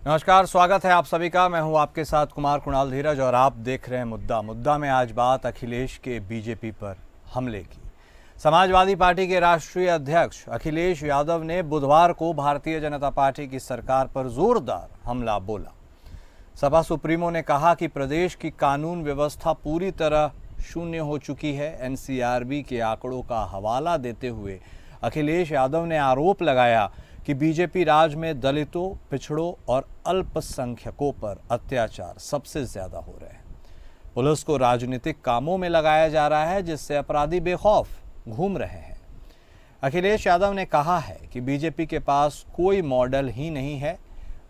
नमस्कार, स्वागत है आप सभी का। मैं हूं आपके साथ कुमार कुणाल धीरज और आप देख रहे हैं मुद्दा में आज बात अखिलेश के बीजेपी पर हमले की। समाजवादी पार्टी के राष्ट्रीय अध्यक्ष अखिलेश यादव ने बुधवार को भारतीय जनता पार्टी की सरकार पर जोरदार हमला बोला। सपा सुप्रीमो ने कहा कि प्रदेश की कानून व्यवस्था पूरी तरह शून्य हो चुकी है। एनसीआरबी के आंकड़ों का हवाला देते हुए अखिलेश यादव ने आरोप लगाया कि बीजेपी राज में दलितों, पिछड़ों और अल्पसंख्यकों पर अत्याचार सबसे ज्यादा हो रहे हैं। पुलिस को राजनीतिक कामों में लगाया जा रहा है, जिससे अपराधी बेखौफ घूम रहे हैं। अखिलेश यादव ने कहा है कि बीजेपी के पास कोई मॉडल ही नहीं है।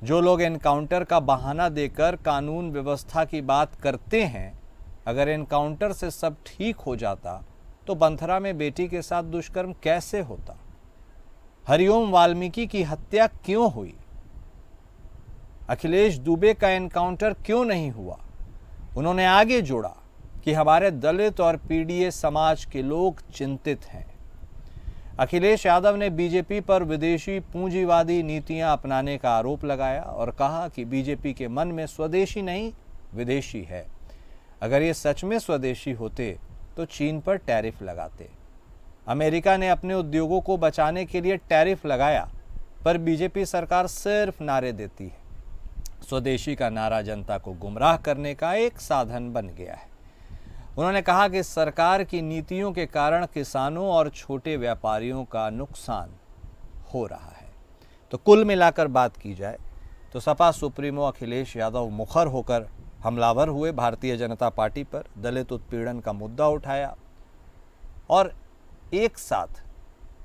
जो लोग एनकाउंटर का बहाना देकर कानून व्यवस्था की बात करते हैं, अगर एनकाउंटर से सब ठीक हो जाता तो बंथरा में बेटी के साथ दुष्कर्म कैसे होता? हरिओम वाल्मीकि की हत्या क्यों हुई? अखिलेश दुबे का एनकाउंटर क्यों नहीं हुआ? उन्होंने आगे जोड़ा कि हमारे दलित और पीड़ित समाज के लोग चिंतित हैं। अखिलेश यादव ने बीजेपी पर विदेशी पूंजीवादी नीतियां अपनाने का आरोप लगाया और कहा कि बीजेपी के मन में स्वदेशी नहीं, विदेशी है। अगर ये सच में स्वदेशी होते तो चीन पर टैरिफ लगाते। अमेरिका ने अपने उद्योगों को बचाने के लिए टैरिफ लगाया, पर बीजेपी सरकार सिर्फ नारे देती है। स्वदेशी का नारा जनता को गुमराह करने का एक साधन बन गया है। उन्होंने कहा कि सरकार की नीतियों के कारण किसानों और छोटे व्यापारियों का नुकसान हो रहा है। तो कुल मिलाकर बात की जाए तो सपा सुप्रीमो अखिलेश यादव मुखर होकर हमलावर हुए। भारतीय जनता पार्टी पर दलित उत्पीड़न का मुद्दा उठाया और एक साथ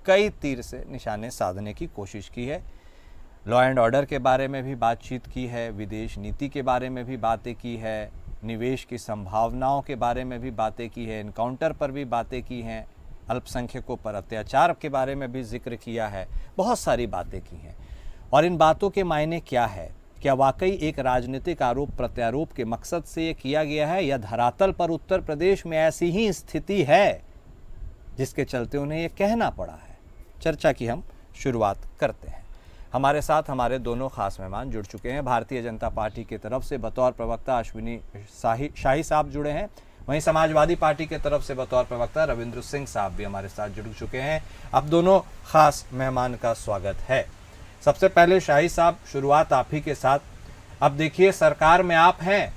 कई तीर से निशाने साधने की कोशिश की है। लॉ एंड ऑर्डर के बारे में भी बातचीत की है, विदेश नीति के बारे में भी बातें की है, निवेश की संभावनाओं के बारे में भी बातें की है, एनकाउंटर पर भी बातें की हैं, अल्पसंख्यकों पर अत्याचार के बारे में भी जिक्र किया है। बहुत सारी बातें की हैं। और इन बातों के मायने क्या है? क्या वाकई एक राजनीतिक आरोप प्रत्यारोप के मकसद से ये किया गया है, या धरातल पर उत्तर प्रदेश में ऐसी ही स्थिति है जिसके चलते उन्हें ये कहना पड़ा है? चर्चा की हम शुरुआत करते हैं। हमारे साथ हमारे दोनों खास मेहमान जुड़ चुके हैं। भारतीय जनता पार्टी की तरफ से बतौर प्रवक्ता अश्विनी शाही साहब जुड़े हैं। वहीं समाजवादी पार्टी की तरफ से बतौर प्रवक्ता रविंद्र सिंह साहब भी हमारे साथ जुड़ चुके हैं। अब दोनों खास मेहमान का स्वागत है। सबसे पहले शाही साहब, शुरुआत आप ही के साथ। अब देखिए, सरकार में आप हैं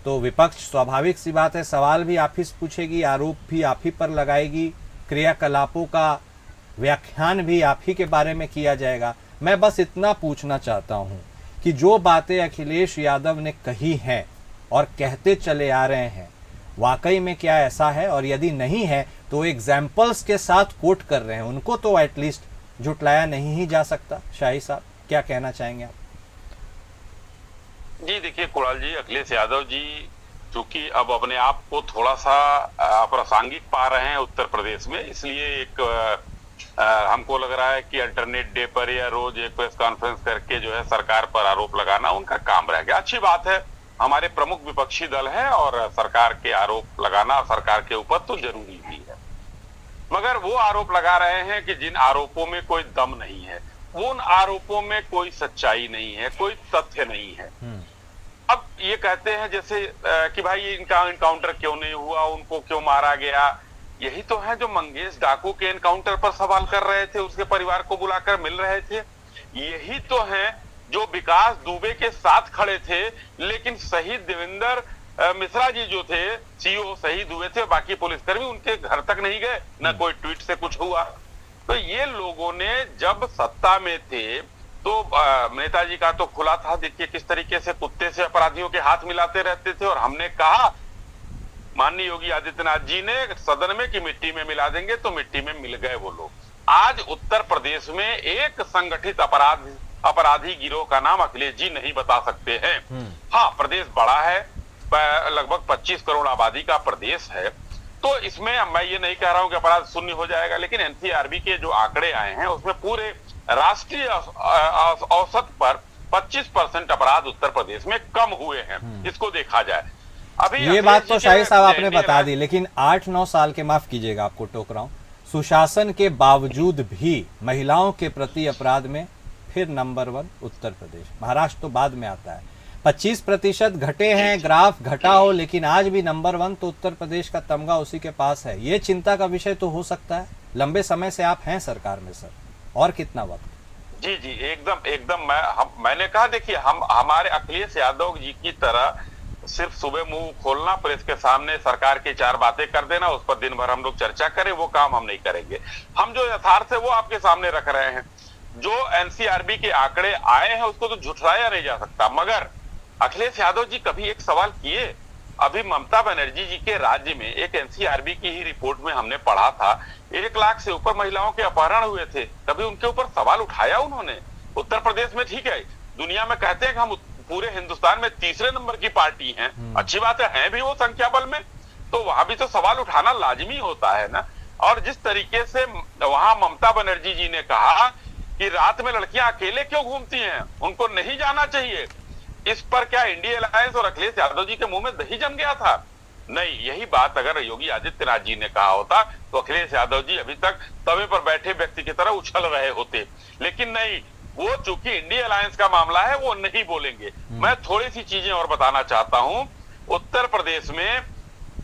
तो विपक्ष स्वाभाविक सी बात है, सवाल भी आप ही से पूछेगी, आरोप भी आप ही पर लगाएगी, क्रियाकलापों का व्याख्यान भी आप ही के बारे में किया जाएगा। मैं बस इतना पूछना चाहता हूं कि जो बातें अखिलेश यादव ने कही हैं और कहते चले आ रहे हैं, वाकई में क्या ऐसा है? और यदि नहीं है तो एग्जाम्पल्स के साथ कोट कर रहे हैं, उनको तो एटलीस्ट झुटलाया नहीं ही जा सकता। शाही साहब, क्या कहना चाहेंगे आप? जी देखिए कुणाल जी, अखिलेश यादव जी चूंकि अब अपने आप को थोड़ा सा अप्रासंगिक पा रहे हैं उत्तर प्रदेश में, इसलिए एक हमको लग रहा है कि अल्टरनेट डे पर या रोज एक प्रेस कॉन्फ्रेंस करके जो है सरकार पर आरोप लगाना उनका काम रह गया। अच्छी बात है, हमारे प्रमुख विपक्षी दल है और सरकार के आरोप लगाना सरकार के ऊपर तो जरूरी भी है, मगर वो आरोप लगा रहे हैं कि जिन आरोपों में कोई दम नहीं है, उन आरोपों में कोई सच्चाई नहीं है, कोई तथ्य नहीं है। अब ये कहते हैं जैसे कि भाई इनका एनकाउंटर क्यों नहीं हुआ, उनको क्यों मारा गया। यही तो है जो मंगेश डाकू के एनकाउंटर पर सवाल कर रहे थे, उसके परिवार को बुलाकर मिल रहे थे। यही तो है जो विकास दुबे के साथ खड़े थे, लेकिन शहीद देवेंद्र मिश्रा जी जो थे सीओ शहीद हुए थे, बाकी पुलिसकर्मी उनके घर तक नहीं गए, न कोई ट्वीट से कुछ हुआ। तो ये लोगों ने जब सत्ता में थे तो नेताजी का तो खुला था, देखिए किस तरीके से कुत्ते से अपराधियों के हाथ मिलाते रहते थे। और हमने कहा, माननीय योगी आदित्यनाथ जी ने सदन में कि मिट्टी में मिला देंगे, तो मिट्टी में मिल गए वो लोग। आज उत्तर प्रदेश में एक संगठित अपराधी गिरोह का नाम अखिलेश जी नहीं बता सकते हैं। हाँ, प्रदेश बड़ा है, लगभग 25 करोड़ आबादी का प्रदेश है, तो इसमें मैं ये नहीं कह रहा हूं कि अपराध शून्य हो जाएगा, लेकिन एनसीआरबी के जो आंकड़े आए हैं उसमें पूरे राष्ट्रीय औसत पर 25% अपराध उत्तर प्रदेश में कम हुए हैं, इसको देखा जाए। अभी ये अखिलेश बात जी तो के शाहिद साहब आपने इंडिया बता दी, लेकिन 8-9 साल के, माफ कीजिएगा आपको टोक रहा हूं, सुशासन के बावजूद भी महिलाओं के प्रति अपराध में फिर नंबर 1 उत्तर प्रदेश। महाराष्ट्र तो बाद में आता है। 25% घटे हैं, ग्राफ घटा हो, लेकिन आज भी नंबर 1 तो उत्तर प्रदेश का तमगा उसी के पास है। ये चिंता का विषय तो हो सकता है। लंबे समय से आप हैं सरकार में सर, और कितना वक्त? जी जी, एकदम एकदम। मैंने कहा, देखिए, हम हमारे अखिलेश यादव जी की तरह सिर्फ सुबह मुंह खोलना, प्रेस के सामने सरकार की 4 बातें कर देना, उस पर दिन भर हम लोग चर्चा करें, वो काम हम नहीं करेंगे। हम जो यथार्थ है वो आपके सामने रख रहे हैं। जो एनसीआरबी के आंकड़े आए हैं उसको तो झुठलाया नहीं जा सकता। मगर अखिलेश यादव जी कभी एक सवाल किए? अभी ममता बनर्जी जी के राज्य में एक एनसीआरबी की ही रिपोर्ट में हमने पढ़ा था 1 लाख से ऊपर महिलाओं के अपहरण हुए थे। कभी उनके ऊपर सवाल उठाया उन्होंने? उत्तर प्रदेश में ठीक है, दुनिया में कहते हैं कि हम पूरे हिंदुस्तान में तीसरे नंबर की पार्टी हैं, अच्छी बात है भी वो संख्या बल में, तो वहां भी तो सवाल उठाना लाजमी होता है ना। और जिस तरीके से वहां ममता बनर्जी जी ने कहा कि रात में लड़कियां अकेले क्यों घूमती हैं, उनको नहीं जाना चाहिए, इस पर क्या इंडिया अलायंस और अखिलेश यादव जी के मुंह में दही जम गया था? नहीं, यही बात अगर योगी आदित्यनाथ जी ने कहा होता तो अखिलेश यादव जी अभी तक तवे पर बैठे व्यक्ति की तरह उछल रहे होते। लेकिन नहीं, वो चूंकि इंडिया अलायंस का मामला है वो नहीं बोलेंगे। मैं थोड़ी सी चीजें और बताना चाहता हूं। उत्तर प्रदेश में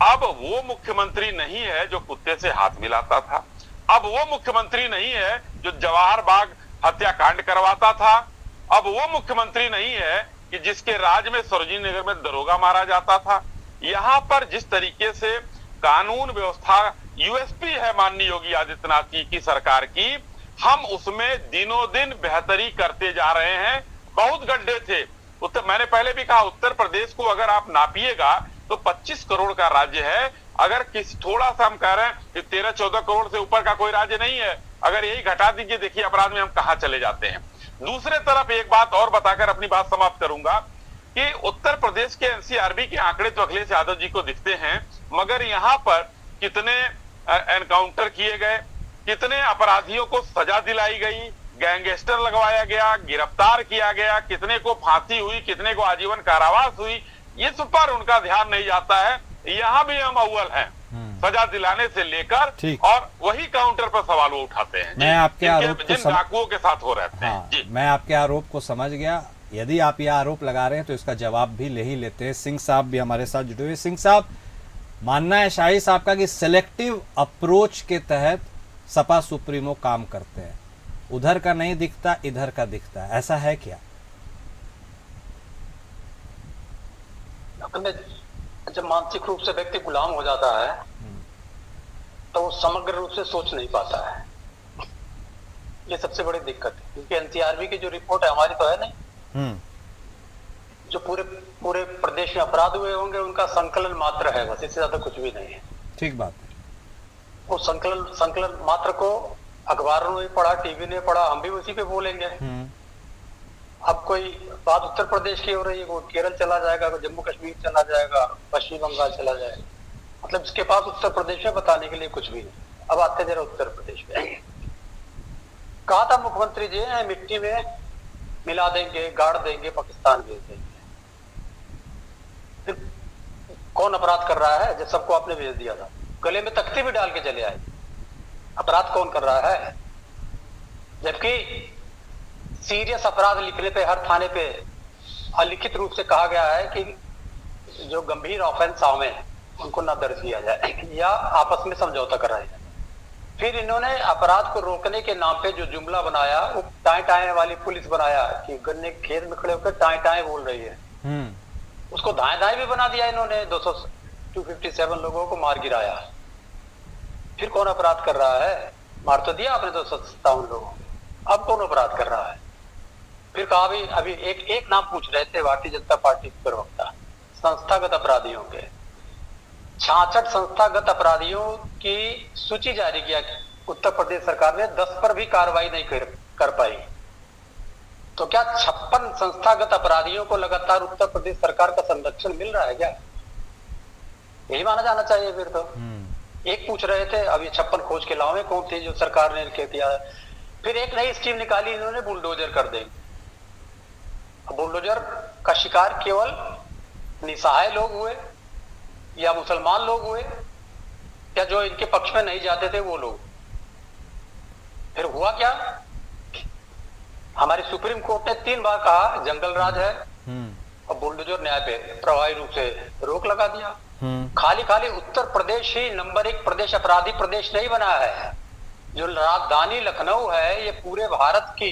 अब वो मुख्यमंत्री नहीं है जो कुत्ते से हाथ मिलाता था। अब वो मुख्यमंत्री नहीं है जो जवाहर बाग हत्याकांड करवाता था। अब वो मुख्यमंत्री नहीं है कि जिसके राज में सरोजिनी नगर में दरोगा मारा जाता था। यहां पर जिस तरीके से कानून व्यवस्था यूएसपी है माननीय योगी आदित्यनाथ जी की सरकार की, हम उसमें दिनों दिन बेहतरी करते जा रहे हैं। बहुत गड्ढे थे। मैंने पहले भी कहा, उत्तर प्रदेश को अगर आप नापिएगा तो 25 करोड़ का राज्य है। अगर किसी थोड़ा सा हम कह रहे हैं कि 13-14 करोड़ से ऊपर का कोई राज्य नहीं है, अगर यही घटा दीजिए, देखिए अपराध में हम कहां चले जाते हैं। दूसरे तरफ एक बात और बताकर अपनी बात समाप्त करूंगा कि उत्तर प्रदेश के एनसीआरबी के आंकड़े तो अखिलेश यादव जी को दिखते हैं, मगर यहां पर कितने एनकाउंटर किए गए, कितने अपराधियों को सजा दिलाई गई, गैंगस्टर लगवाया गया, गिरफ्तार किया गया, कितने को फांसी हुई, कितने को आजीवन कारावास हुई, इस पर उनका ध्यान नहीं जाता है। यहां भी हम अव्वल हैं, सजा दिलाने से लेकर, और वही काउंटर पर सवाल वो उठाते हैं। मैं आपके आरोप जिन डाकुओं के साथ हो रहते हैं। हाँ, मैं आपके आरोप को समझ गया। यदि आप यह आरोप लगा रहे हैं तो इसका जवाब भी ले ही लेते हैं। सिंह साहब भी हमारे साथ जुड़े हुए। सिंह साहब, मानना है शाही साहब का कि सिलेक्टिव अप्रोच के तहत सपा सुप्रीमो काम करते हैं, उधर का नहीं दिखता, इधर का दिखता है, ऐसा है क्या? जब मानसिक रूप से व्यक्ति गुलाम हो जाता है तो वो समग्र रूप से सोच नहीं पाता है। ये सबसे बड़ी दिक्कत है, क्योंकि एनसीआरबी की जो रिपोर्ट है हमारी तो है नहीं। जो पूरे प्रदेश में अपराध हुए होंगे उनका संकलन मात्र है, बस, इससे ज्यादा कुछ भी नहीं है। ठीक बात है। वो संकलन मात्र को अखबारों ने पढ़ा, टीवी ने पढ़ा, हम भी उसी पे बोलेंगे। अब कोई बात उत्तर प्रदेश की हो रही है, वो केरल चला जाएगा, जम्मू कश्मीर चला जाएगा, पश्चिम बंगाल चला जाएगा, मतलब इसके पास उत्तर प्रदेश में बताने के लिए कुछ भी नहीं। अब आते जरा उत्तर प्रदेश में। कहा था मुख्यमंत्री जी मिट्टी में मिला देंगे, गाड़ देंगे, पाकिस्तान भेज देंगे। फिर कौन अपराध कर रहा है? जब सबको आपने भेज दिया था, गले में तख्ती भी डाल के चले आए। अपराध कौन कर रहा है? जबकि सीरियस अपराध लिखने पे हर थाने पे अलिखित रूप से कहा गया है कि जो गंभीर ऑफेंस आवे उनको न दर्ज किया जाए या आपस में समझौता कराया जाए। फिर इन्होंने अपराध को रोकने के नाम पे जो जुमला बनाया, वो टाए टाए वाली पुलिस बनाया कि गन्ने खेत में खड़े होकर टाए टाए बोल रही है, उसको धाए धाए भी बना दिया इन्होंने। 257 लोगों को मार गिराया। फिर कौन अपराध कर रहा है? मार तो दिया आपने 257 लोगों, अब कौन अपराध कर रहा है? फिर कहा भी, अभी एक नाम पूछ रहे थे भारतीय जनता पार्टी के प्रवक्ता, संस्थागत अपराधियों के 66 संस्थागत अपराधियों की सूची जारी किया उत्तर प्रदेश सरकार ने, 10 पर भी कार्रवाई नहीं कर पाई। तो क्या 56 संस्थागत अपराधियों को लगातार उत्तर प्रदेश सरकार का संरक्षण मिल रहा है क्या? यही माना जाना चाहिए फिर तो। एक पूछ रहे थे, अब ये 56 खोज के लावे कौन थे जो सरकार ने किया है। फिर एक नई स्कीम निकाली इन्होंने, बुलडोजर कर देंगे। बुलडोजर का शिकार केवल निसहाय लोग हुए, या मुसलमान लोग हुए, या जो इनके पक्ष में नहीं जाते थे वो लोग। फिर हुआ क्या, हमारी सुप्रीम कोर्ट ने 3 बार कहा जंगल राज है, और बुलडोजर न्याय पे प्रभावी रूप से रोक लगा दिया। खाली खाली उत्तर प्रदेश ही नंबर 1 प्रदेश, अपराधी प्रदेश नहीं बना है। जो राजधानी लखनऊ है, ये पूरे भारत की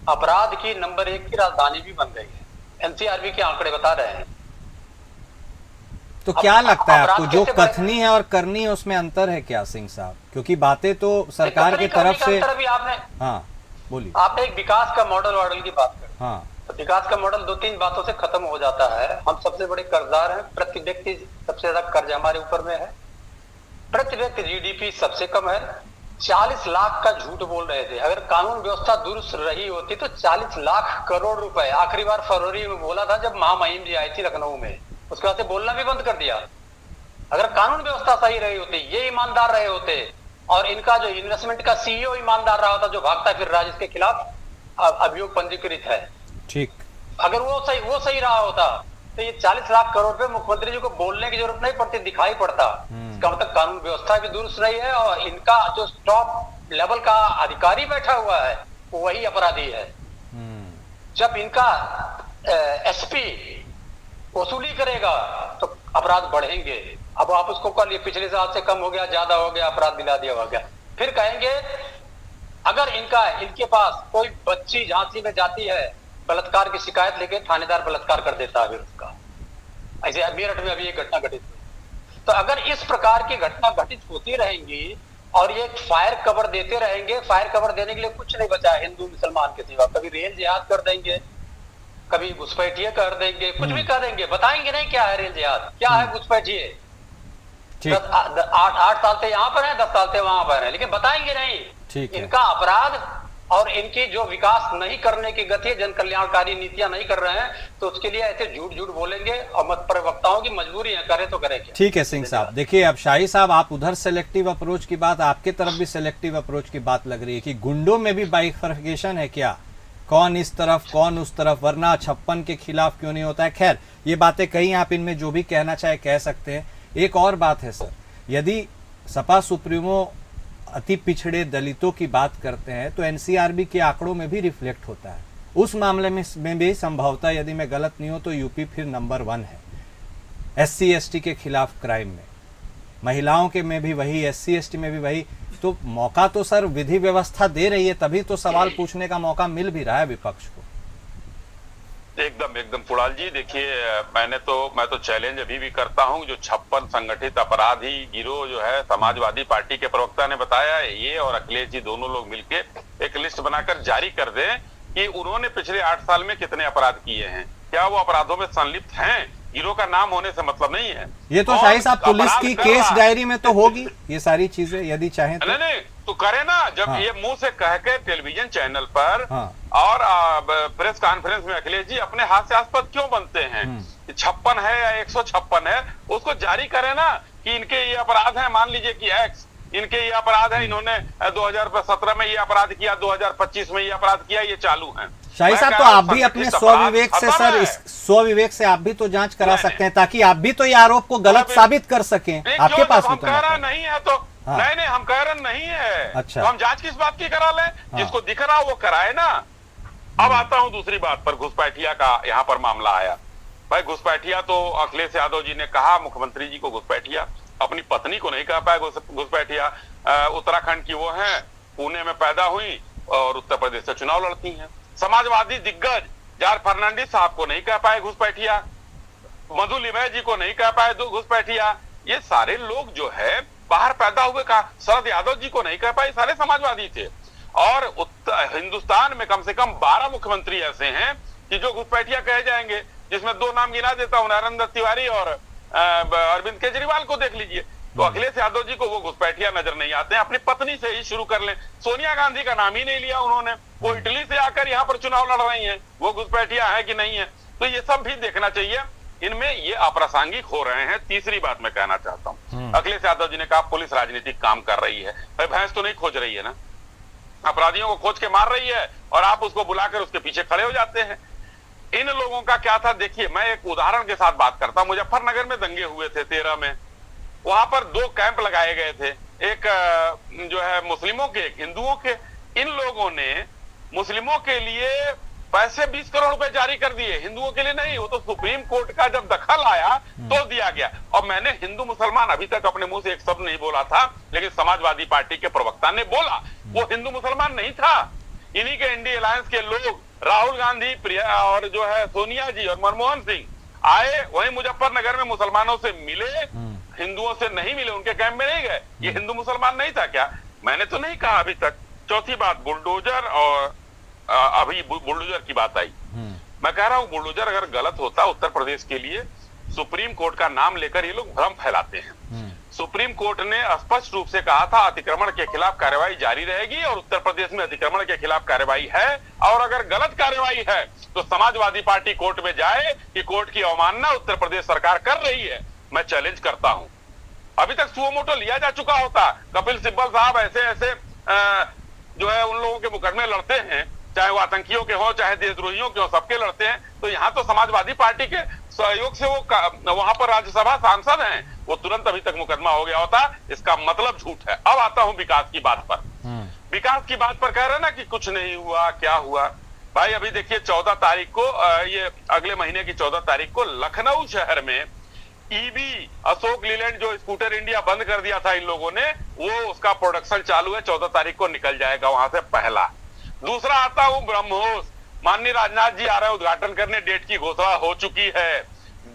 अपराध की नंबर 1 की राजधानी भी बन गई है। एनसीआरबी के आंकड़े बता रहे हैं। तो क्या लगता है आपको, जो कथनी है और करनी है उसमें अंतर है क्या सिंह साहब? क्योंकि बातें तो सरकार की तरफ से, आपने, हाँ बोलिए, आपने एक विकास का मॉडल की बात करी। हाँ, तो विकास का मॉडल 2-3 बातों से खत्म हो जाता है। हम सबसे बड़े कर्जदार हैं, प्रति व्यक्ति सबसे ज्यादा कर्ज हमारे ऊपर में है, प्रति व्यक्ति जीडीपी सबसे कम है। 40 लाख का झूठ बोल रहे थे। अगर कानून व्यवस्था दुरुस्त रही होती तो 40 लाख करोड़ रुपए आखिरी बार फरवरी में बोला था, जब महामहिम जी आई थी लखनऊ में। उसके बाद से बोलना भी बंद कर दिया। अगर कानून व्यवस्था सही रही होती, ये ईमानदार रहे होते, और इनका जो इन्वेस्टमेंट का सीईओ ईमानदार रहा होता, जो भागता फिर रहा, जिसके खिलाफ अभियोग पंजीकृत है, ठीक, अगर वो सही रहा होता तो ये 40 लाख करोड़ रुपए मुख्यमंत्री जी को बोलने की जरूरत नहीं पड़ती, दिखाई पड़ता। इसका मतलब कानून व्यवस्था भी दुरुस्त नहीं है, और इनका जो टॉप लेवल का अधिकारी बैठा हुआ है वही अपराधी है। जब इनका एसपी वसूली करेगा तो अपराध बढ़ेंगे। अब आप उसको कल ये पिछले साल से कम हो गया, ज्यादा हो गया, अपराध दिला दिया हो गया, फिर कहेंगे अगर इनके पास कोई बच्ची झांसी में जाती है, बलात्कार की शिकायत लेके थानेदार बलात्कार कर देता है फिर उसका। ऐसे मेरठ में अभी एक घटना घटित हुई। तो अगर इस प्रकार की घटना घटित होती रहेंगी और ये फायर कवर देते रहेंगे, फायर कवर देने के लिए कुछ नहीं बचा है हिंदू मुसलमान के सिवा। कभी रेल जिहाद कर देंगे, कभी घुसपैठिए कर देंगे, कुछ भी कर देंगे, बताएंगे नहीं क्या है रेल जिहाद, क्या है घुसपैठिए। 8 साल से यहाँ पर है, 10 साल से वहां पर है, लेकिन बताएंगे नहीं। इनका अपराध और इनकी जो विकास नहीं करने की गति, जन कल्याणकारी नीतियां नहीं कर रहे हैं, तो उसके लिए ऐसे झूठ बोलेंगे, और मत प्रवक्ताओं की मजबूरी है, करे तो करे क्या। ठीक है सिंह साहब, देखिए अब शाही साहब, आप उधर सेलेक्टिव अप्रोच की बात, आपके तरफ भी सेलेक्टिव अप्रोच की बात लग रही है कि गुंडों में भी बाइफरकेशन है क्या, कौन इस तरफ कौन उस तरफ, वरना 56 के खिलाफ क्यों नहीं होता है। खैर ये बातें कहीं, आप इनमें जो भी कहना चाहे कह सकते हैं। एक और बात है सर, यदि सपा सुप्रीमो अति पिछड़े दलितों की बात करते हैं तो एनसीआरबी के आंकड़ों में भी रिफ्लेक्ट होता है। उस मामले में भी संभवतः, यदि मैं गलत नहीं हूं तो यूपी फिर नंबर 1 है SC ST के खिलाफ क्राइम में, महिलाओं के में भी वही, SC ST में भी वही। तो मौका तो सर विधि व्यवस्था दे रही है, तभी तो सवाल पूछने का मौका मिल भी रहा है विपक्ष को। एकदम कुणाल जी, देखिए मैं तो चैलेंज अभी भी करता हूं, जो 56 संगठित अपराधी गिरोह जो है, समाजवादी पार्टी के प्रवक्ता ने बताया, ये और अखिलेश जी दोनों लोग मिलके एक लिस्ट बनाकर जारी कर दें कि उन्होंने पिछले 8 साल में कितने अपराध किए हैं, क्या वो अपराधों में संलिप्त हैं। गिरोह का नाम होने से मतलब नहीं है। ये तो शाही साहब पुलिस की केस डायरी में तो होगी ये सारी चीजें, यदि चाहें तो। नहीं तो करे ना, जब ये मुंह से कह के टेलीविजन चैनल पर और प्रेस कॉन्फ्रेंस में अखिलेश जी अपने हास्यास्पद क्यों बनते हैं। 56 है या 156 है, उसको जारी करे ना कि इनके ये अपराध है, मान लीजिए कि X, इनके ये अपराध है, इन्होंने 2017 में ये अपराध किया, 2025 में ये अपराध किया, ये चालू है। शाही साहब, तो आप भी अपने स्वविवेक से सर, इस स्वविवेक से आप भी तो जांच करा सकते हैं, ताकि आप भी तो ये आरोप को गलत साबित कर सकें। आपके पास भी तो कह रहा नहीं है तो नहीं हम कह रहे नहीं है। अच्छा, तो हम जांच किस बात की करा लें? जिसको दिख रहा वो कराए ना। अब आता हूं दूसरी बात पर, घुसपैठिया का यहाँ पर मामला आया। भाई घुसपैठिया तो अखिलेश यादव जी ने कहा मुख्यमंत्री जी को घुसपैठिया, अपनी पत्नी को नहीं कह पाए घुसपैठिया। उत्तराखंड की वो है, पुणे में पैदा हुई और उत्तर प्रदेश से चुनाव लड़ती हैं। समाजवादी दिग्गज जॉर्ज फर्नांडिस साहब को नहीं कह पाए घुसपैठिया, मधु लिमय जी को नहीं कह पाए घुसपैठिया। ये सारे लोग जो है बाहर पैदा हुए, कहा शरद यादव जी को नहीं कह पाए, सारे समाजवादी थे। और हिंदुस्तान में कम से कम 12 मुख्यमंत्री ऐसे हैं कि जो घुसपैठिया कहे जाएंगे, जिसमें 2 नाम गिना देता हूं, नरेंद्र तिवारी और अरविंद केजरीवाल को देख लीजिए। तो अखिलेश यादव जी को वो घुसपैठिया नजर नहीं आते हैं। अपनी पत्नी से ही शुरू कर लें, सोनिया गांधी का नाम ही नहीं लिया उन्होंने, वो इटली से आकर यहाँ पर चुनाव लड़ रही हैं, वो घुसपैठिया है कि नहीं है। तो ये सब भी देखना चाहिए, इनमें ये अप्रासंगिक हो रहे हैं। तीसरी बात मैं कहना चाहता हूँ, अखिलेश यादव जी ने कहा पुलिस राजनीतिक काम कर रही है। भाई भैंस तो नहीं खोज रही है ना, अपराधियों को खोज के मार रही है और आप उसको बुलाकर उसके पीछे खड़े हो जाते हैं। इन लोगों का क्या था, देखिए मैं एक उदाहरण के साथ बात करता हूं। मुजफ्फरनगर में दंगे हुए थे 13 में, वहां पर 2 कैंप लगाए गए थे, एक जो है मुस्लिमों के, एक हिंदुओं के। इन लोगों ने मुस्लिमों के लिए पैसे 20 करोड़ रुपए जारी कर दिए, हिंदुओं के लिए नहीं। वो तो सुप्रीम कोर्ट का जब दखल आया तो दिया गया। और मैंने हिंदू मुसलमान अभी तक अपने मुंह से एक शब्द नहीं बोला था, लेकिन समाजवादी पार्टी के प्रवक्ता ने बोला। वो हिंदू मुसलमान नहीं था, इन्हीं के इंडिया अलायंस के लोग, राहुल गांधी, प्रिया और जो है सोनिया जी और मनमोहन सिंह आए, वहीं मुजफ्फरनगर में मुसलमानों से मिले, हिंदुओं से नहीं मिले, उनके कैंप में नहीं गए। ये हिंदू मुसलमान नहीं था क्या? मैंने तो नहीं कहा अभी तक। चौथी बात, बुलडोजर, और अभी बुलडोजर की बात आई। मैं कह रहा हूं बुलडोजर अगर गलत होता उत्तर प्रदेश के लिए, सुप्रीम कोर्ट का नाम लेकर ये लोग भ्रम फैलाते हैं। सुप्रीम कोर्ट ने स्पष्ट रूप से कहा था अतिक्रमण के खिलाफ कार्रवाई जारी रहेगी, और उत्तर प्रदेश में अतिक्रमण के खिलाफ कार्रवाई है, और अगर गलत कार्रवाई है तो समाजवादी पार्टी कोर्ट में जाए कि कोर्ट की अवमानना उत्तर प्रदेश सरकार कर रही है। मैं चैलेंज करता हूं, अभी तक सुओ मोटो लिया जा चुका होता। कपिल सिब्बल साहब ऐसे ऐसे जो है उन लोगों के मुकदमे लड़ते हैं, चाहे वो आतंकियों के हो चाहे देशद्रोहियों के हो, सबके लड़ते हैं। तो यहाँ तो समाजवादी पार्टी के सहयोग से वो वहां पर राज्यसभा सांसद हैं, वो तुरंत अभी तक मुकदमा हो गया होता। इसका मतलब झूठ है। अब आता हूं विकास की बात पर। विकास की बात पर कह रहे ना कि कुछ नहीं हुआ, क्या हुआ भाई? अभी देखिए 14 तारीख को, ये अगले महीने की 14 तारीख को लखनऊ शहर में ईवी अशोक लीलैंड, जो स्कूटर इंडिया बंद कर दिया था इन लोगों ने, वो उसका प्रोडक्शन चालू है, 14 तारीख को निकल जाएगा वहां से पहला। दूसरा आता हूं ब्रह्मोस, माननीय राजनाथ जी आ रहे हैं उद्घाटन करने, डेट की घोषणा हो चुकी है।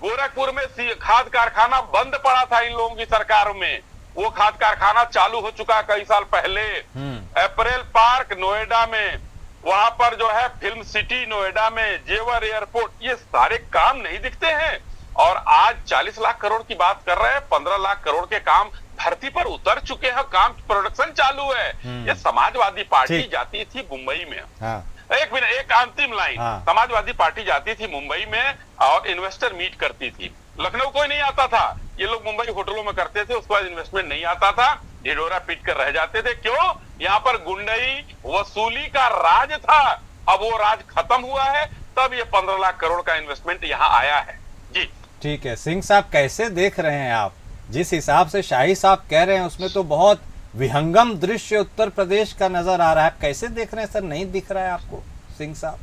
गोरखपुर में खाद कारखाना बंद पड़ा था इन लोगों की सरकार में, वो खाद कारखाना चालू हो चुका कई साल पहले। अप्रैल पार्क नोएडा में, वहां पर जो है फिल्म सिटी नोएडा में, जेवर एयरपोर्ट, ये सारे काम नहीं दिखते हैं। और आज 40 लाख करोड़ की बात कर रहे हैं, 15 लाख करोड़ के काम धरती पर उतर चुके हैं, काम प्रोडक्शन चालू है। ये समाजवादी पार्टी जाती थी मुंबई में। एक मिनट, एक अंतिम लाइन। समाजवादी पार्टी जाती थी मुंबई में और इन्वेस्टर मीट करती थी। लखनऊ कोई नहीं आता था, ये लोग मुंबई होटलों में करते थे, उसके बाद इन्वेस्टमेंट नहीं आता था, ढिढोरा पीट कर रह जाते थे। क्यों? यहाँ पर गुंडई वसूली का राज था। अब वो राज खत्म हुआ है, तब ये 15 लाख करोड़ का इन्वेस्टमेंट यहाँ आया है। जी ठीक है। सिंह साहब, कैसे देख रहे हैं आप? जिस हिसाब से शाही साहब कह रहे हैं उसमें तो बहुत विहंगम दृश्य उत्तर प्रदेश का नजर आ रहा है। कैसे देख रहे हैं सर? नहीं दिख रहा है आपको सिंह साहब?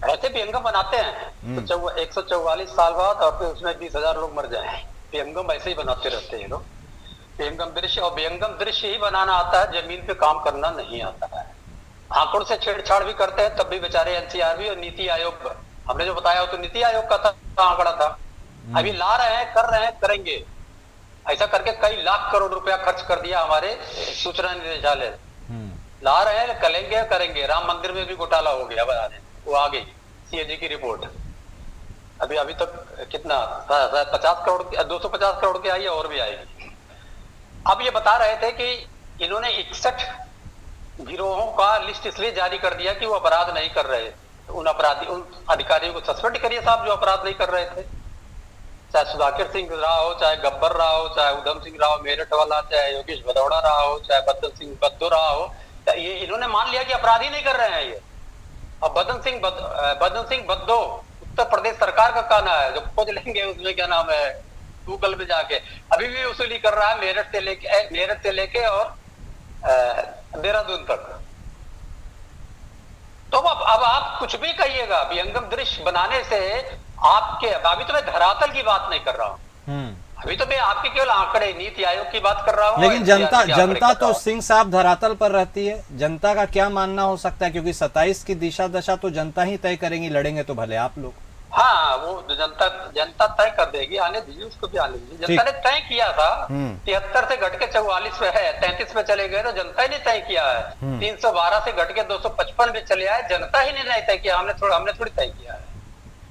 ऐसे विहंगम बनाते हैं तो 144 साल बाद, और फिर उसमें 20,000 लोग मर जाए। विहंगम ऐसे ही बनाते रहते हैं लोग, विहंगम दृश्य। और विहंगम दृश्य ही बनाना आता है, जमीन पे काम करना नहीं आता है। आंकड़ों से छेड़छाड़ भी करते हैं, तब भी बेचारे एनसीआरबी और नीति आयोग, हमने जो बताया वो तो नीति आयोग का था, आंकड़ा था। अभी ला रहे हैं, कर रहे हैं, करेंगे। ऐसा करके कई लाख करोड़ रुपया खर्च कर दिया हमारे सूचना निदेशालय। ला रहे हैं, करेंगे करेंगे। राम मंदिर में भी घोटाला हो गया, बता दें, वो आ गई सीएजी की रिपोर्ट। अभी तक कितना 50 करोड़, 250 करोड़ की आई है, और भी आएगी। अब ये बता रहे थे कि इन्होंने 61 गिरोहों का लिस्ट इसलिए जारी कर दिया कि वो अपराध नहीं कर रहे। उन अधिकारियों को सस्पेंड करिए साहब जो अपराध नहीं कर रहे थे। चाहे सुधाकर सिंह रहा हो, चाहे गब्बर रहा हो, चाहे उधम सिंह रहा हो मेरठ वाला, चाहे योगेश भदौड़ा रहा हो, चाहे बदन सिंह बद्दो रहा हो, ये इन्होंने मान लिया कि अपराध ही नहीं कर रहे हैं ये। और बदन सिंह बद्दो उत्तर प्रदेश सरकार का कहना है, जो खोज लेंगे उसमें क्या नाम है गूगल पे जाके, अभी भी वसूली कर रहा है मेरठ से लेके और देहरादून तक। तो अब आप कुछ भी कहिएगा, विहंगम दृश्य बनाने से आपके, अभी तो मैं धरातल की बात नहीं कर रहा हूँ, अभी तो मैं आपके केवल आंकड़े, नीति आयोग की बात कर रहा हूँ। लेकिन जनता तो सिंह साहब धरातल पर रहती है। जनता का क्या मानना हो सकता है? क्योंकि 27 की दिशा दशा तो जनता ही तय करेंगी, लड़ेंगे तो भले आप लोग। हाँ, वो जनता तय कर देगी, आने दीजिए, उसको भी आने दीजिए। जनता ने तय किया था 73 से घट के 44 पे है, 33 पे चले गए तो जनता ने तय किया है। 312 से घट के 255 पे चले आए, जनता ही ने तय किया, हमने थोड़ी तय किया है।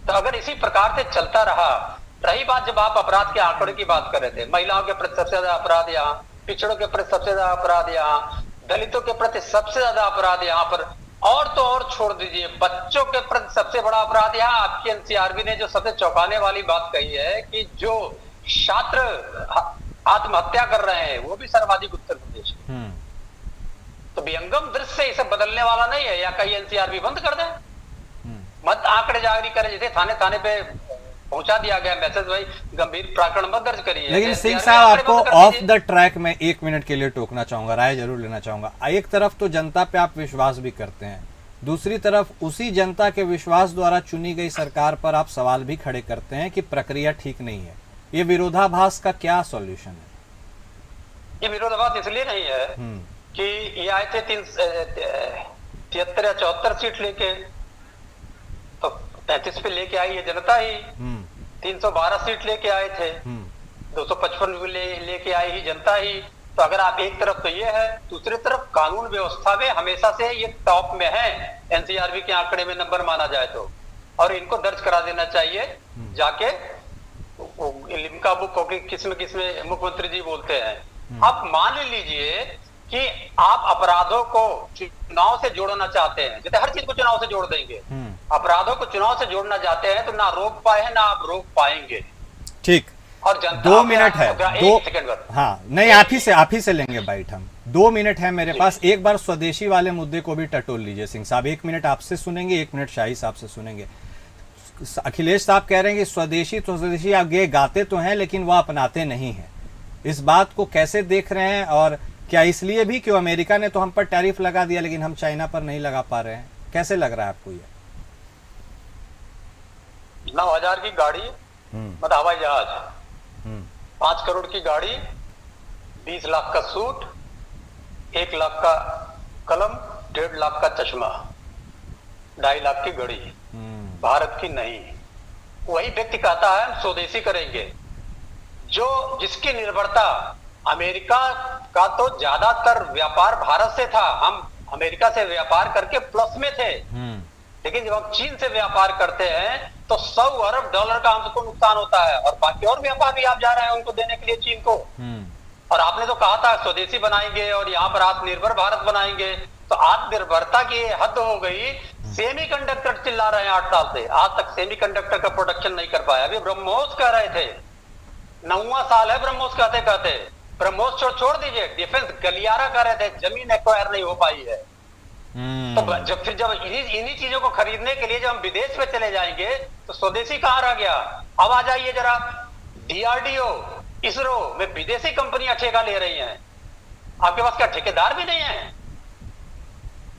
तो अगर इसी प्रकार से चलता रहा, रही बात जब आप अपराध के आंकड़े की बात कर रहे थे, महिलाओं के प्रति सबसे ज्यादा अपराध यहाँ, पिछड़ों के प्रति सबसे ज्यादा अपराध यहाँ, दलितों के प्रति सबसे ज्यादा अपराध यहाँ पर, और तो और छोड़ दीजिए, बच्चों के प्रति सबसे बड़ा अपराध यहाँ। आपकी एनसीआरबी ने जो सबसे चौंकाने वाली बात कही है कि जो छात्र आत्महत्या कर रहे हैं वो भी सर्वाधिक उत्तर प्रदेश में। तो विहंगम दृश्य से इसे बदलने वाला नहीं है, या कहीं एनसीआरबी बंद कर दें। मत आंकड़े जारी करें, जैसे थाने थाने पे पहुंचा दिया गया मैसेज, भाई गंभीर प्रकरण मत दर्ज करिए। लेकिन सिंह आंकड़े साहब, आपको बंद कर ऑफ दीजिए। द ट्रैक में 1 मिनट के लिए टोकना चाहूंगा, राय जरूर लेना चाहूंगा। एक तरफ तो जनता पे आप विश्वास भी करते हैं, दूसरी तरफ उसी जनता के विश्वास द्वारा चुनी गई सरकार पर आप सवाल भी खड़े करते हैं कि प्रक्रिया ठीक नहीं है। ये विरोधाभास का क्या सॉल्यूशन है? ये विरोधाभास इसलिए नहीं है कि ये आए थे 73 या 74 सीट लेके, तो 35 पे लेके आई है जनता ही। 312 सीट लेके आए थे, 255 लेके आई ही जनता ही। तो अगर आप एक तरफ तो ये है, दूसरी तरफ कानून व्यवस्था में हमेशा से ये टॉप में है, एनसीआरबी के आंकड़े में नंबर माना जाए तो, और इनको दर्ज करा देना चाहिए जाके लिम्का बुक होगी, किसमें किसमें मुख्यमंत्री जी बोलते हैं। आप मान लीजिए कि आप अपराधों को चुनाव से जोड़ना चाहते हैं, जैसे हर चीज को चुनाव से जोड़ देंगे, अपराधों को चुनाव से जोड़ना चाहते हैं तो ना रोक पाए हैं ना आप रोक पाएंगे। ठीक, और जनता 2 मिनट है, 2 सेकंड बाद, हाँ नहीं, आप ही से लेंगे बाइट हम। 2 मिनट है मेरे पास, एक बार स्वदेशी वाले मुद्दे को भी टटोल लीजिए सिंह साहब। 1 मिनट आपसे सुनेंगे, 1 मिनट शाही साहब से सुनेंगे। अखिलेश साहब कह रहे हैं कि स्वदेशी आप ये गाते तो हैं लेकिन वह अपनाते नहीं हैं। इस बात को कैसे देख रहे हैं, और क्या इसलिए भी कि अमेरिका ने तो हम पर टैरिफ लगा दिया लेकिन हम चाइना पर नहीं लगा पा रहे हैं? कैसे लग रहा है आपको ये? 9,000 की गाड़ी, मतलब हवाई जहाज, 5 करोड़ की गाड़ी, 20 लाख का सूट, 1 लाख का कलम, 1.5 लाख का चश्मा, 2.5 लाख की घड़ी, भारत की नहीं। वही व्यक्ति कहता है हम स्वदेशी करेंगे, जो जिसकी निर्भरता, अमेरिका का तो ज्यादातर व्यापार भारत से था, हम अमेरिका से व्यापार करके प्लस में थे, लेकिन जब हम चीन से व्यापार करते हैं तो 100 अरब डॉलर का हमको नुकसान होता है, और बाकी और व्यापार भी आप जा रहे हैं उनको देने के लिए चीन को। और आपने तो कहा था स्वदेशी बनाएंगे और यहाँ पर आत्मनिर्भर भारत बनाएंगे, तो आत्मनिर्भरता की हद हो गई। सेमीकंडक्टर चिल्ला रहे हैं 8 साल से, आज तक सेमीकंडक्टर का प्रोडक्शन नहीं कर पाया। अभी ब्रह्मोस कह रहे थे, 9वां साल है ब्रह्मोस कहते कहते, ब्रह्मोस छोड़ दीजिए, डिफेंस गलियारा कर रहे थे, जमीन एक्वायर नहीं हो पाई है। तो जब इन्हीं चीजों को खरीदने के लिए जब हम विदेश में चले जाएंगे तो स्वदेशी कहाँ रह गया? अब आ जाइए जरा, डीआरडीओ, इसरो में विदेशी कंपनियां ठेका ले रही हैं, आपके पास क्या ठेकेदार भी नहीं है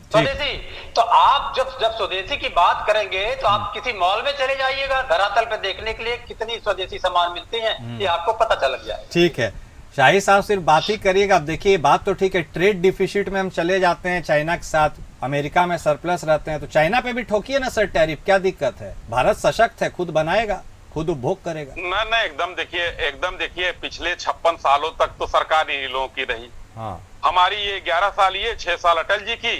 स्वदेशी? तो आप जब स्वदेशी की बात करेंगे तो आप किसी मॉल में चले जाइएगा धरातल पे देखने के लिए कितनी स्वदेशी सामान मिलती हैं, ये आपको पता चल जाए। ठीक है, शाही साहब सिर्फ बात ही करिएगा। अब देखिए, बात तो ठीक है, ट्रेड डिफिसिट में हम चले जाते हैं चाइना के साथ, अमेरिका में सरप्लस रहते हैं, तो चाइना पे भी ठोकिए ना सर टैरिफ, क्या दिक्कत है? भारत सशक्त है, खुद बनाएगा, खुद उपभोग करेगा। ना एकदम देखिए पिछले 56 सालों तक तो सरकार इन्हीं लोगों की रही। हाँ, हमारी ये 11 साल, ये 6 साल अटल जी की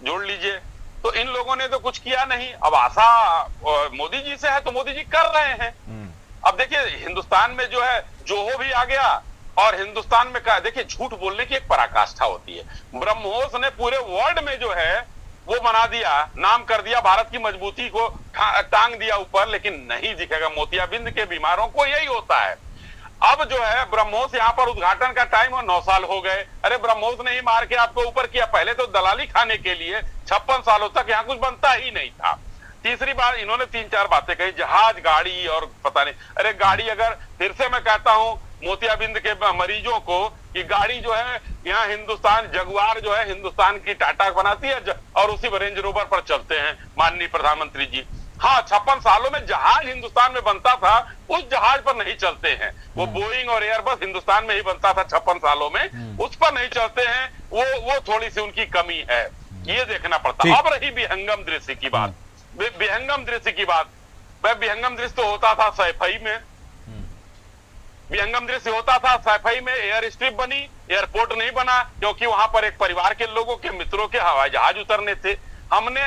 जोड़ लीजिए, तो इन लोगों ने तो कुछ किया नहीं। अब आशा मोदी जी से है तो मोदी जी कर रहे हैं। अब देखिए हिंदुस्तान में जो है जोहो भी आ गया, और हिंदुस्तान में कहा, देखिए झूठ बोलने की एक पराकाष्ठा होती है। ब्रह्मोस ने पूरे वर्ल्ड में जो है वो बना दिया, नाम कर दिया, भारत की मजबूती को टांग दिया ऊपर, लेकिन नहीं दिखेगा। मोतियाबिंद के बीमारों को यही होता है। अब जो है ब्रह्मोस यहाँ पर उद्घाटन का टाइम और 9 साल हो गए। अरे ब्रह्मोस ने ही मार के आपको ऊपर किया, पहले तो दलाली खाने के लिए 56 सालों तक यहाँ कुछ बनता ही नहीं था। तीसरी बार इन्होंने 3-4 बातें कही, जहाज, गाड़ी और पता नहीं। अरे गाड़ी, अगर फिर से मैं कहता हूं मोतियाबिंद के मरीजों को कि गाड़ी जो है यहाँ हिंदुस्तान, जगुआर जो है हिंदुस्तान की टाटा बनाती है और उसी रेंज रोवर पर चलते हैं माननीय प्रधानमंत्री जी। हाँ, 56 सालों में जहाज हिंदुस्तान में बनता था, उस जहाज पर नहीं चलते हैं। वो बोइंग और एयरबस हिंदुस्तान में ही बनता था 56 सालों में, उस पर नहीं चलते हैं। वो थोड़ी सी उनकी कमी है, ये देखना पड़ता। अब रही विहंगम दृश्य की बात, विहंगम दृश्य की बात, वह विहंगम दृश्य तो होता था सैफई में, विहंगम दृश्य होता था सैफई में। एयर स्ट्रिप बनी, एयरपोर्ट नहीं बना, क्योंकि वहां पर एक परिवार के लोगों के मित्रों के हवाई जहाज उतरने थे। हमने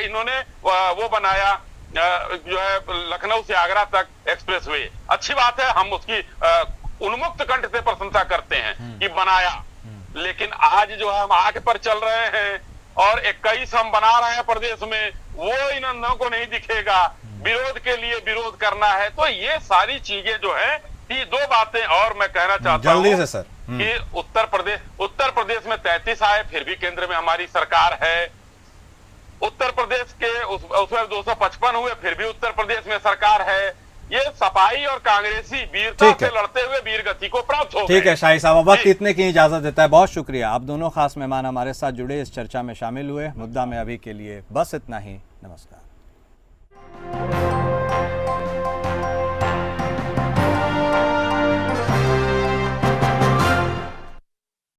इन्होंने वो बनाया जो है लखनऊ से आगरा तक एक्सप्रेसवे, अच्छी बात है, हम उसकी उन्मुक्त कंठ से प्रशंसा करते हैं कि बनाया। लेकिन आज जो है हम आग पर चल रहे हैं और 21 हम बना रहे हैं प्रदेश में, वो इन अंधों को नहीं दिखेगा। विरोध के लिए विरोध करना है, तो ये सारी चीजें जो है, ये 2 बातें और मैं कहना चाहता हूं जल्दी से सर कि उत्तर प्रदेश में 33 आए, फिर भी केंद्र में हमारी सरकार है। उत्तर प्रदेश के उसमें 255 हुए, फिर भी उत्तर प्रदेश में सरकार है। ये सपाई और कांग्रेसी वीरता से लड़ते हुए वीर गति को प्राप्त हो गए। ठीक है शाही साहब, वक्त इतने की इजाजत देता है। बहुत शुक्रिया, आप दोनों खास मेहमान हमारे साथ जुड़े, इस चर्चा में शामिल हुए। मुद्दा में अभी के लिए बस इतना ही। नमस्कार।